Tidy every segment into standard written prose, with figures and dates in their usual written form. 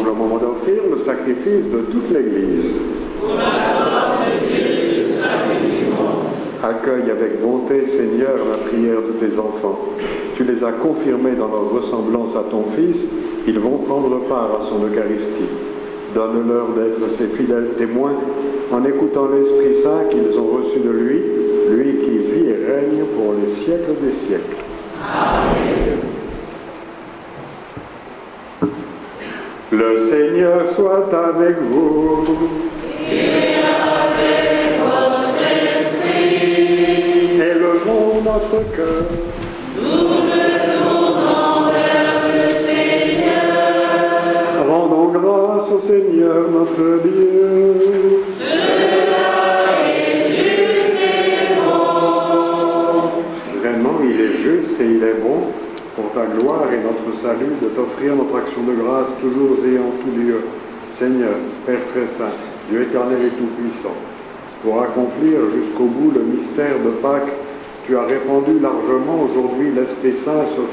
semble au moment d'offrir le sacrifice de toute l'Église. Accueille avec bonté, Seigneur, la prière de tes enfants. Tu les as confirmés dans leur ressemblance à ton Fils. Ils vont prendre part à son Eucharistie. Donne-leur d'être ses fidèles témoins en écoutant l'Esprit Saint qu'ils ont reçu de lui, lui qui vit et règne pour les siècles des siècles. Amen. Le Seigneur soit avec vous. Et avec votre esprit. Élevons notre cœur. Nous le tournons vers le Seigneur. Rendons grâce au Seigneur notre Dieu. Cela est juste et bon. Vraiment, il est juste et il est bon, pour ta gloire et notre salut, de t'offrir notre action de grâce toujours et en tout lieu. Seigneur, Père très saint, Dieu éternel et tout-puissant, pour accomplir jusqu'au bout le mystère de Pâques, tu as répandu largement aujourd'hui l'Esprit Saint sur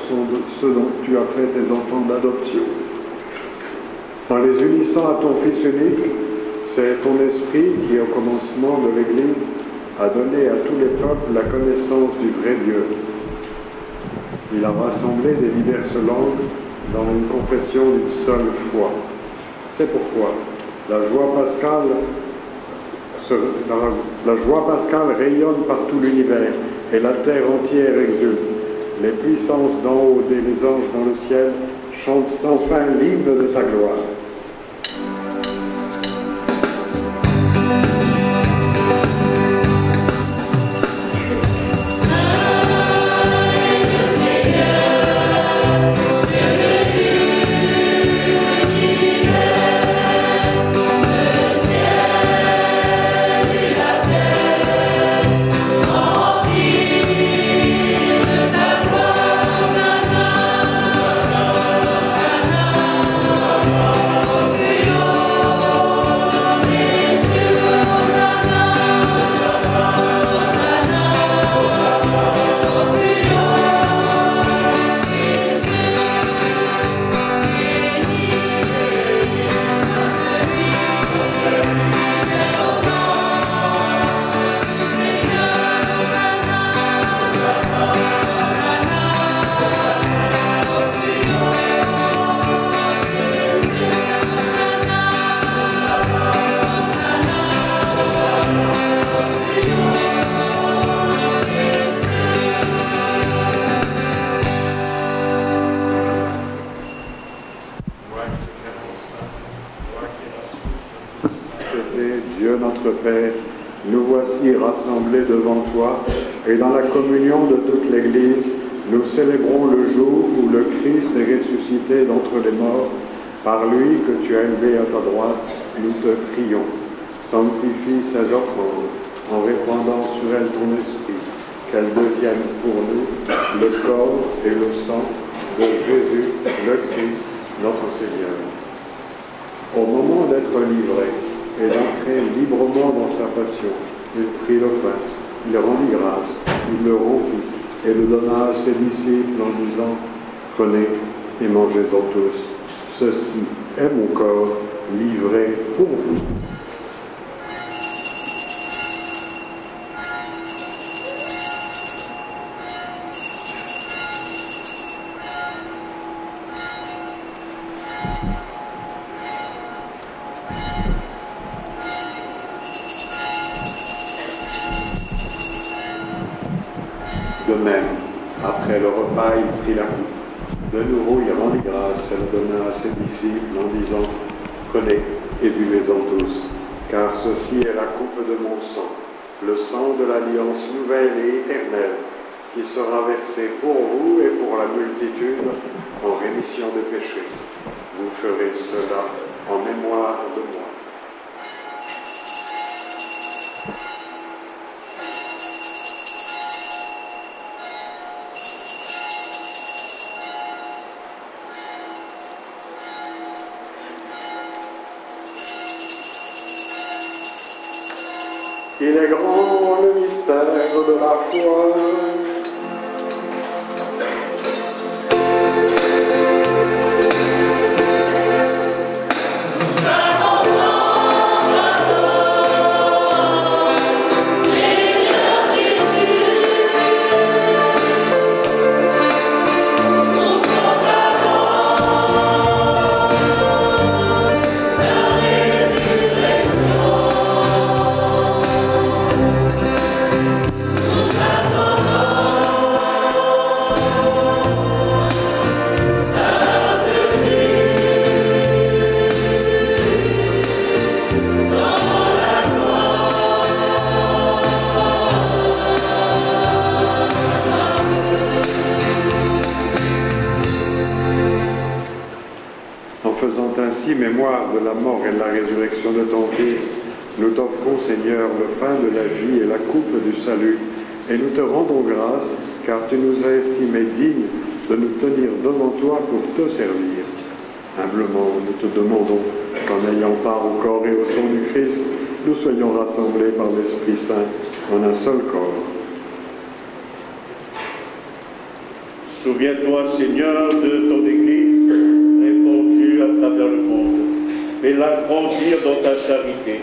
ceux dont tu as fait tes enfants d'adoption. En les unissant à ton Fils unique, c'est ton Esprit qui, au commencement de l'Église, a donné à tous les peuples la connaissance du vrai Dieu. Il a rassemblé des diverses langues dans une confession d'une seule foi. C'est pourquoi la joie pascale rayonne par tout l'univers et la terre entière exulte. Les puissances d'en haut et les anges dans le ciel chantent sans fin l'hymne de ta gloire. Dieu notre Père, nous voici rassemblés devant toi et dans la communion de toute l'Église, nous célébrons le jour où le Christ est ressuscité d'entre les morts. Par lui que tu as élevé à ta droite, nous te prions. Sanctifie ces offrandes en répandant sur elles ton esprit, qu'elles deviennent pour nous le corps et le sang de Jésus, le Christ, notre Seigneur. Au moment d'être livré et d'entrer librement dans sa passion, il prit le pain, il rendit grâce, il le rompit et le donna à ses disciples en disant « Prenez et mangez-en tous. Ceci est mon corps livré pour vous. » De même, après le repas, il prit la coupe. De nouveau, il rendit grâce et le donna à ses disciples en disant « Prenez et buvez-en tous, car ceci est la coupe de mon sang, le sang de l'alliance nouvelle et éternelle, qui sera versé pour vous et pour la multitude en rémission des péchés. Vous ferez cela en mémoire de moi. » Il est grand le mystère de la foi. Ainsi, mémoire de la mort et de la résurrection de ton Fils, nous t'offrons, Seigneur, le pain de la vie et la coupe du salut, et nous te rendons grâce, car tu nous as estimés dignes de nous tenir devant toi pour te servir. Humblement, nous te demandons qu'en ayant part au corps et au sang du Christ, nous soyons rassemblés par l'Esprit Saint en un seul corps. Souviens-toi, Seigneur, de ton Église répandue à travers le monde. Fais-la grandir dans ta charité,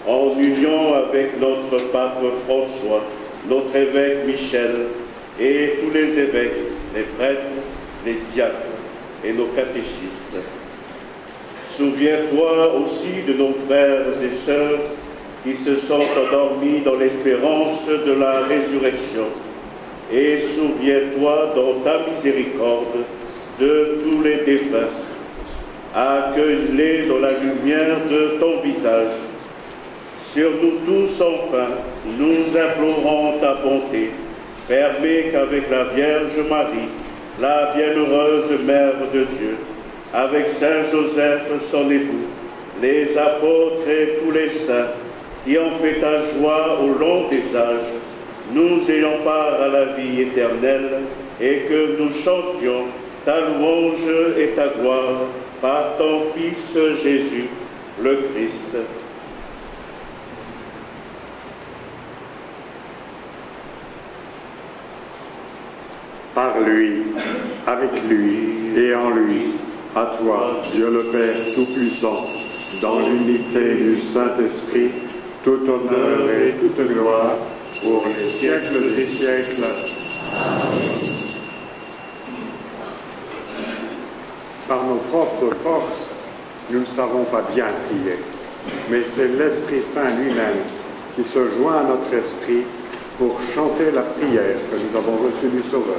en union avec notre pape François, notre évêque Michel et tous les évêques, les prêtres, les diacres et nos catéchistes. Souviens-toi aussi de nos frères et sœurs qui se sont endormis dans l'espérance de la résurrection. Et souviens-toi dans ta miséricorde de tous les défunts. Accueille-les dans la lumière de ton visage. Sur nous tous, enfin, nous implorons ta bonté. Permets qu'avec la Vierge Marie, la bienheureuse Mère de Dieu, avec Saint Joseph, son époux, les apôtres et tous les saints qui ont fait ta joie au long des âges, nous ayons part à la vie éternelle et que nous chantions ta louange et ta gloire par ton Fils Jésus, le Christ. Par lui, avec lui et en lui, à toi, Dieu le Père Tout-Puissant, dans l'unité du Saint-Esprit, tout honneur et toute gloire, pour les siècles des siècles. Amen. Par nos propres forces, nous ne savons pas bien prier, mais c'est l'Esprit Saint lui-même qui se joint à notre esprit pour chanter la prière que nous avons reçue du Sauveur.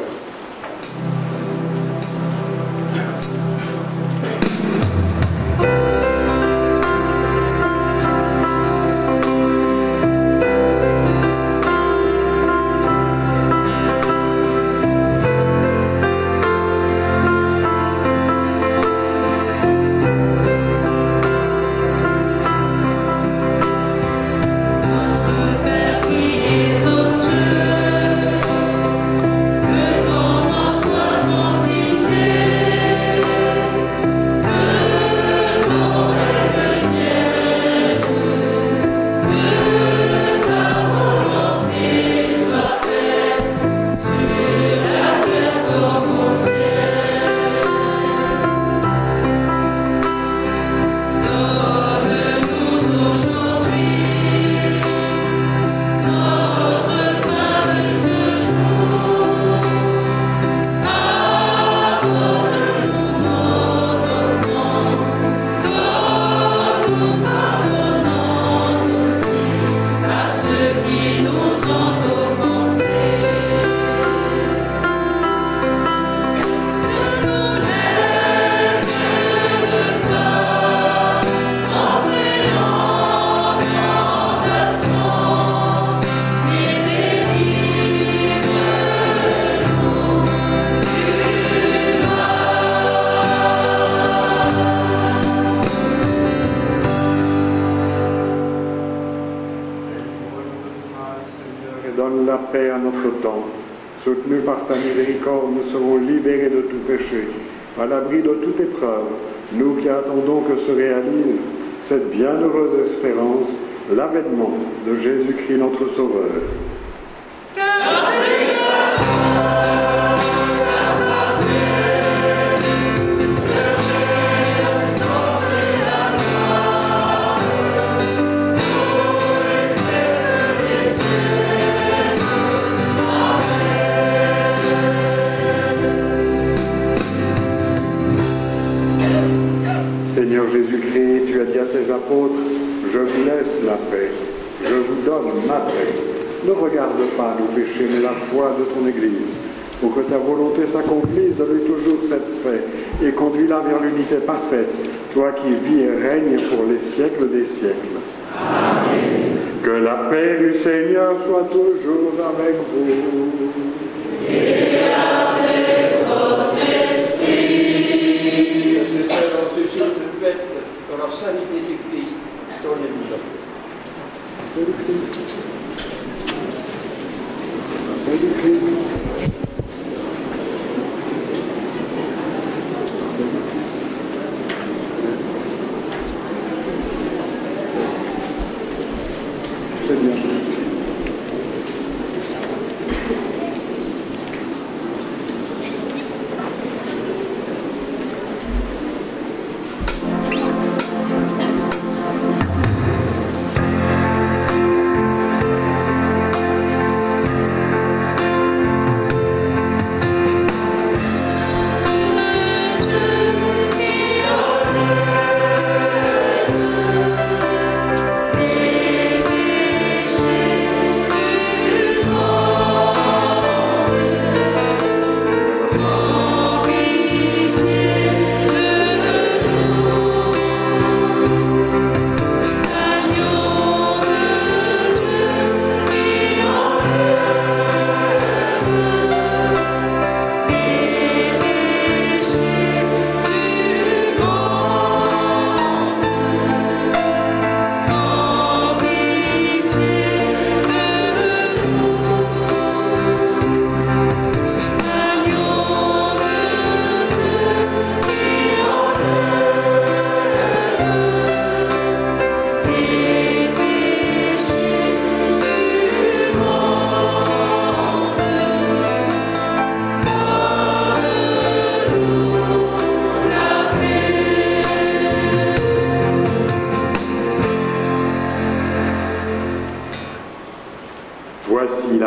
Donne la paix à notre temps. Soutenus par ta miséricorde, nous serons libérés de tout péché, à l'abri de toute épreuve, nous qui attendons que se réalise cette bienheureuse espérance, l'avènement de Jésus-Christ notre Sauveur. Seigneur Jésus-Christ, tu as dit à tes apôtres, je vous laisse la paix, je vous donne ma paix. Ne regarde pas nos péchés, mais la foi de ton Église, pour que ta volonté s'accomplisse, donne-lui toujours cette paix et conduis-la vers l'unité parfaite, toi qui vis et règnes pour les siècles des siècles. Amen. Que la paix du Seigneur soit toujours avec vous. Et avec votre esprit. Que tu sois dans ce jour de fête.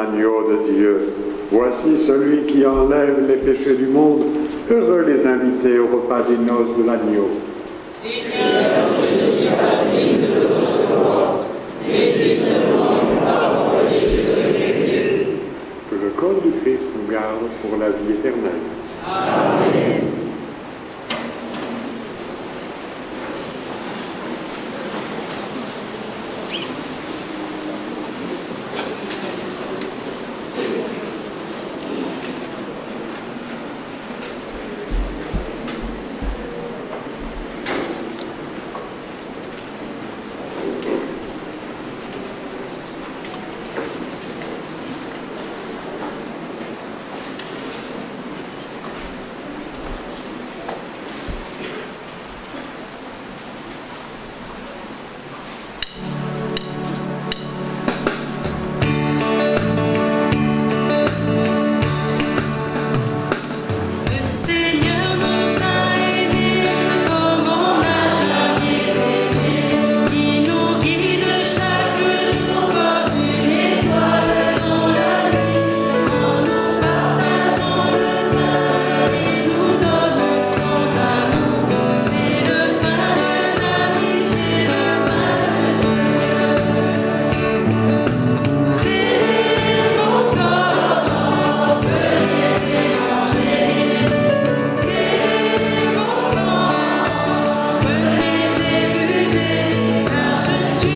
l'agneau de Dieu. Voici celui qui enlève les péchés du monde. Heureux les invités au repas des noces de l'agneau. Seigneur, je ne suis pas digne de te recevoir, mais dis seulement une parole et je serai guéri. Que le corps du Christ nous garde pour la vie éternelle. Amen.